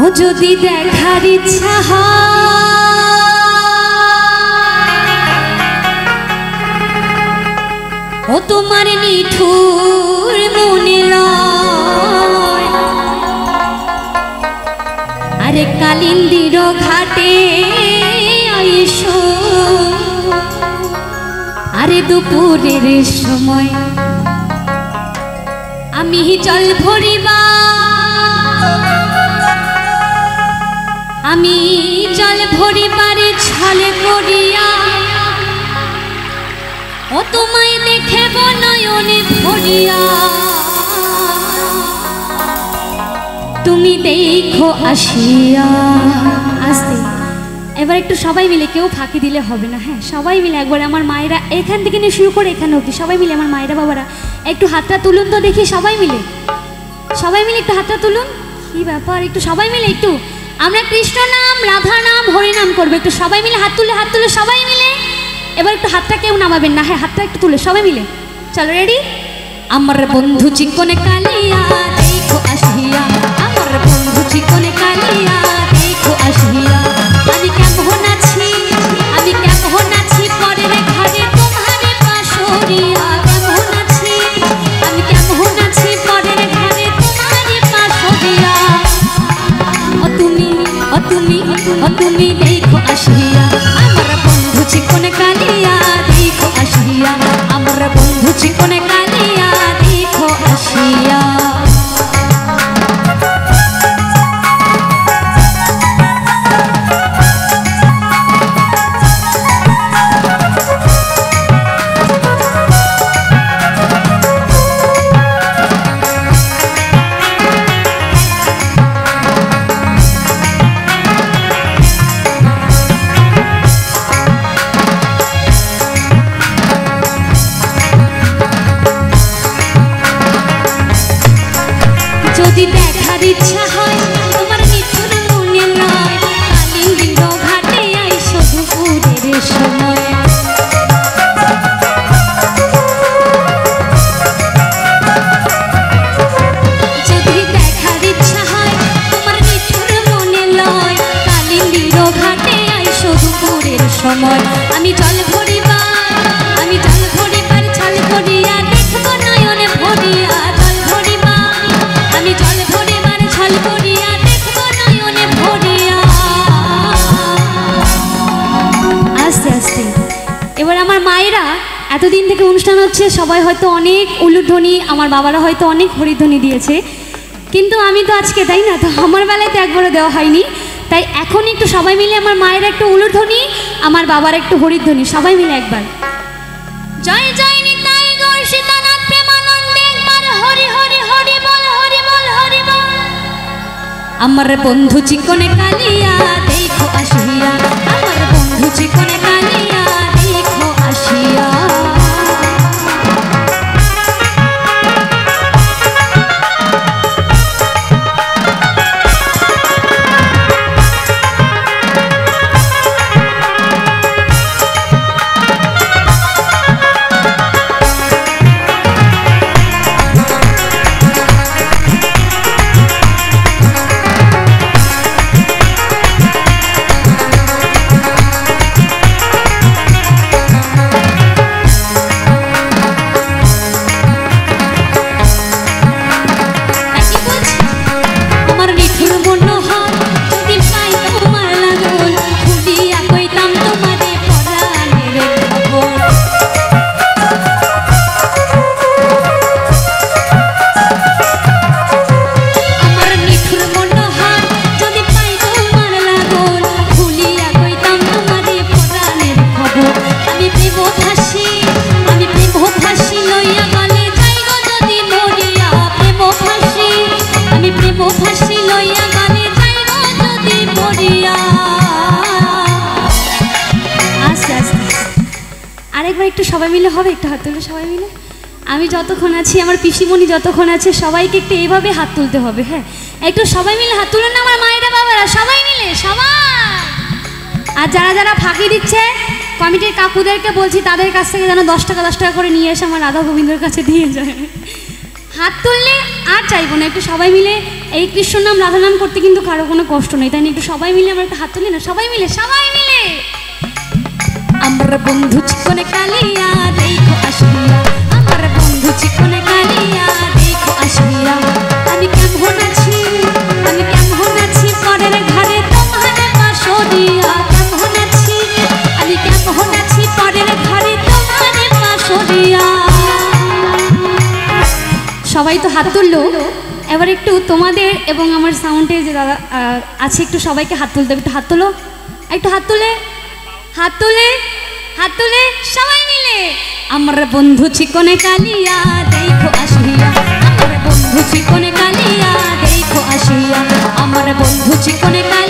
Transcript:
ও যদি দেখার ইচ্ছা হয় ও তোমার নিঠুর মনে লয় আরে কালিন্দির ঘাটে আইসো আরে দুপুরের সময় আমি জল ভরিবা আমি জল ভরিবারে ছলে করিয়া ও তোমায় দেখে নয়নে ভরিয়া তুমি দেখো আসিয়া আসতে। এবার একটু সবাই মিলে, কেউ ফাঁকি দিলে হবে না, হ্যাঁ সবাই মিলে একবার আমার মায়েরা এখান থেকে নিয়ে শুরু করে এখানে অবধি সবাই মিলে আমার মায়েরা বাবারা একটু হাতটা তুলুন তো দেখি, সবাই মিলে একটু হাতটা তুলুন। কি ব্যাপার, একটু সবাই মিলে একটু আমরা কৃষ্ণ নাম রাধা নাম হরি নাম করবো, একটু সবাই মিলে হাত তুলে সবাই মিলে। এবার একটু হাতটা কেউ নামাবেন না, হ্যাঁ হাতটা একটু তুলে সবাই মিলে, চলো রেডি। আমার বন্ধু চিকনে কালিয়া দেখো আসিয়া, আমার বন্ধু চিকনে কালিয়া দেখো আসিয়া, আমি কেমন আছি পরের ঘরে তোমারে পাশরিয়া, কেমন আছি পরের ঘরে তোমারে পাশরিয়া, ও তুমি দেখো আসিয়া, আমার বন্ধু চিকনে কালিয়া দেখো আসিয়া, আমার বন্ধু চিকনে কালিয়া দেখো আসিয়া। যদি দেখার ইচ্ছা হয় তোমার নিঠুর মনে লয় কালিন্দির ঘাটে আইসো দুপুরের সময়, যদি দেখার ইচ্ছা হয় তোমার নিঠুর মনে লয় কালিন্দির ঘাটে আইসো দুপুরের সময়, আমি জল ভরিবার ছল করিয়া দেখবো নয়নে ভরিয়া, জল ভরিবার ছল করিয়া দেখবো নয়নে ভরিয়া। আস্তে আস্তে এবার আমার মায়েরা এতদিন থেকে অনুষ্ঠান হচ্ছে, সবাই হয়তো অনেক উলুধ্বনি, আমার বাবারা হয়তো অনেক হরিধ্বনি দিয়েছে, কিন্তু আমি তো আজকে তাই না, তো আমার বেলায় তো একবারও দেওয়া হয়নি, তাই এখন একটু সবাই মিলে আমার মায়ের একটু উলুধ্বনি, আমার বাবার একটু হরিধ্বনি, সবাই মিলে একবার জয় জয় নিতাই গৌর সীতানাথ প্রেমানন্দে একবার হরি হরি হরি বল হরি বল হরি বল। আমার বন্ধু চিকনে কালিয়া দেখো আসিয়া, আমার বন্ধু চিকনে কালিয়া দেখো আসিয়া। আরেকবার একটু সবাই মিলে হবে, একটু হাত তুলে সবাই মিলে, আমি যতক্ষণ আছি আমার পিসিমণি যতক্ষণ আছে সবাইকে একটু এইভাবে হাত তুলতে হবে, হ্যাঁ একটু সবাই মিলে হাত তুলেন না আমার মায়েরা বাবারা, সবাই মিলে সবাই। আর যারা যারা ফাঁকি দিচ্ছে কমিটির কাকুদেরকে বলছি তাদের কাছ থেকে যেন 10 টাকা করে নিয়ে এসে আমার রাধা গোবিন্দর কাছে দিয়ে যায়। হাত তুললে আর চাইবো না, একটু সবাই মিলে এই কৃষ্ণ নাম রাধা নাম করতে কিন্তু কারো কোনো কষ্ট নেই, তাই না? একটু সবাই মিলে আমরা একটা হাত তুলি না, সবাই মিলে আমার বন্ধু চিকনে কালিয়া দেখো আসিয়া, আমার বন্ধু চিকনে কালিয়া দেখো আসিয়া, আমি কেমন আছি পরের ঘরে তোমার বাসরিয়া, কেমন আছি পরের ঘরে তোমার বাসরিয়া। সবাই তো হাত তুললো, এবার একটু তোমাদের এবং আমার সাউন্ডে যে দাদা আছে একটু সবাইকে হাত তুলতে হবে, একটু হাত তোলো, একটু হাত তুলে সবাই মিলে আমার বন্ধু চিকনে কালিয়া দেখো আসিয়া, আমার বন্ধু চিকনে কালিয়া দেখো আসিয়া, আমার বন্ধু চিকনে কালিয়া